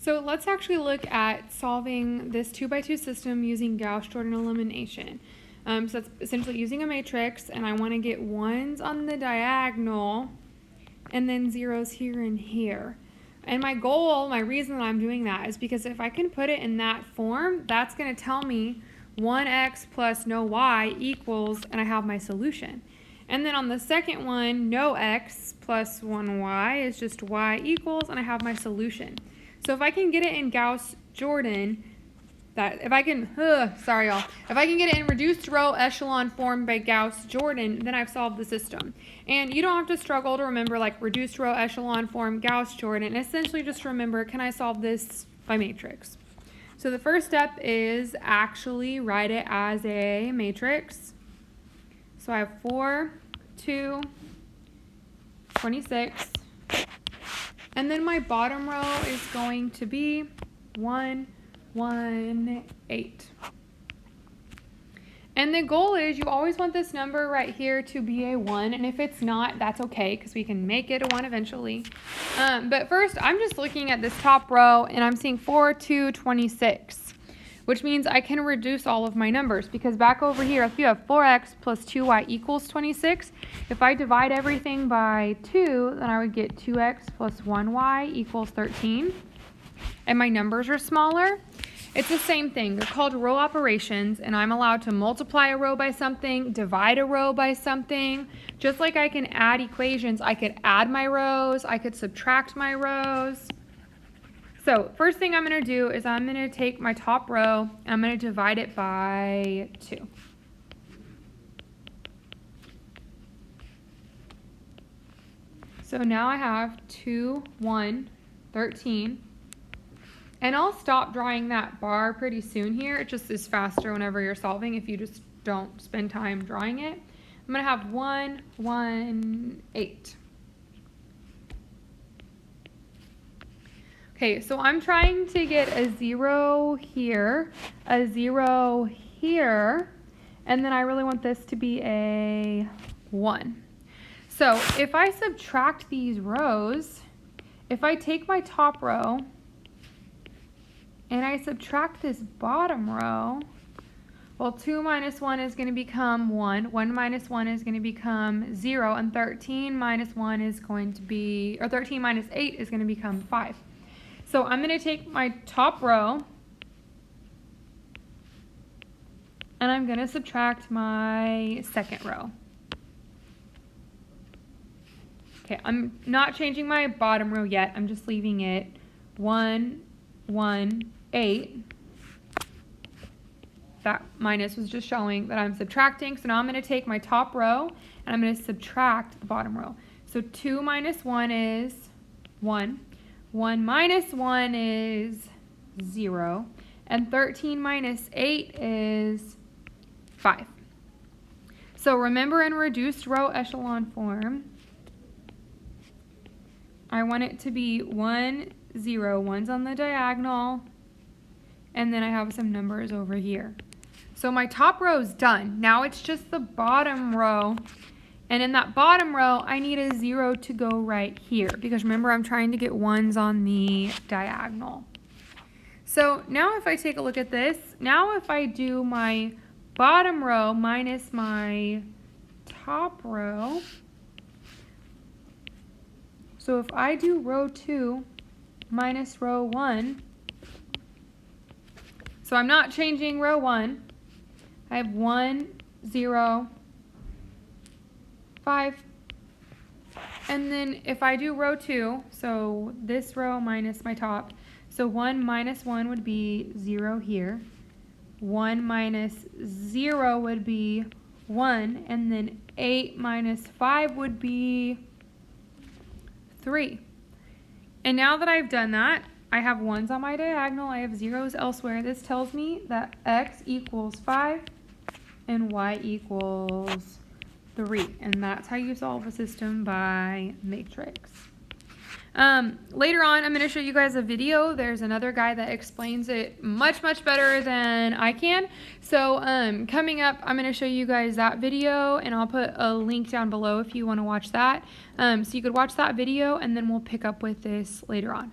So let's actually look at solving this 2x2 system using Gauss-Jordan elimination. So that's essentially using a matrix, and I want to get ones on the diagonal and then zeros here and here. And my goal, my reason that I'm doing that is because if I can put it in that form, that's going to tell me 1x plus no y equals, and I have my solution. And then on the second one, no x plus 1y is just y equals, and I have my solution. So if I can get it in Gauss-Jordan, if I can get it in reduced row echelon form by Gauss-Jordan, then I've solved the system. And you don't have to struggle to remember like reduced row echelon form Gauss-Jordan. Essentially just remember, can I solve this by matrix? So the first step is actually write it as a matrix. So I have 4, 2, 26. And then my bottom row is going to be 1, 1, 8. And the goal is you always want this number right here to be a 1, and if it's not, that's okay because we can make it a 1 eventually. But first, I'm just looking at this top row, and I'm seeing 4, 2, 26, which means I can reduce all of my numbers because back over here, if you have 4x plus 2y equals 26, if I divide everything by 2, then I would get 2x plus 1y equals 13, and my numbers are smaller. It's the same thing. They're called row operations, and I'm allowed to multiply a row by something, divide a row by something. Just like I can add equations, I could add my rows, I could subtract my rows. So first thing I'm going to do is I'm going to take my top row, and I'm going to divide it by 2. So now I have 2, 1, 13. And I'll stop drawing that bar pretty soon here. It just is faster whenever you're solving if you just don't spend time drawing it. I'm going to have 1, 1, 8. Okay, so I'm trying to get a 0 here, a 0 here, and then I really want this to be a 1. So if I subtract these rows, if I take my top row, and I subtract this bottom row, well, 2 minus 1 is going to become 1, 1 minus 1 is going to become 0, and 13 minus 1 is going to be, or 13 minus 8 is going to become 5. So I'm going to take my top row, and I'm going to subtract my second row. Okay, I'm not changing my bottom row yet. I'm just leaving it 1, 1, 8. That minus was just showing that I'm subtracting. So now I'm going to take my top row and I'm going to subtract the bottom row. So 2 minus 1 is 1. 1 minus 1 is 0. And 13 minus 8 is 5. So remember, in reduced row echelon form, I want it to be 1, 0, 1's on the diagonal, and then I have some numbers over here. So my top row is done. Now it's just the bottom row, and in that bottom row, I need a 0 to go right here, because remember, I'm trying to get 1's on the diagonal. So now if I take a look at this, now if I do my bottom row minus my top row, so if I do row 2 minus row 1, so I'm not changing row 1, I have 1, 0, 5, and then if I do row 2, so this row minus my top, so 1 minus 1 would be 0 here, 1 minus 0 would be 1, and then 8 minus 5 would be 3. And now that I've done that, I have 1's on my diagonal, I have 0's elsewhere. This tells me that x equals 5 and y equals 3. And that's how you solve a system by matrix. Later on, I'm going to show you guys a video. There's another guy that explains it much better than I can. So coming up, I'm going to show you guys that video, and I'll put a link down below if you want to watch that. So you could watch that video, and then we'll pick up with this later on.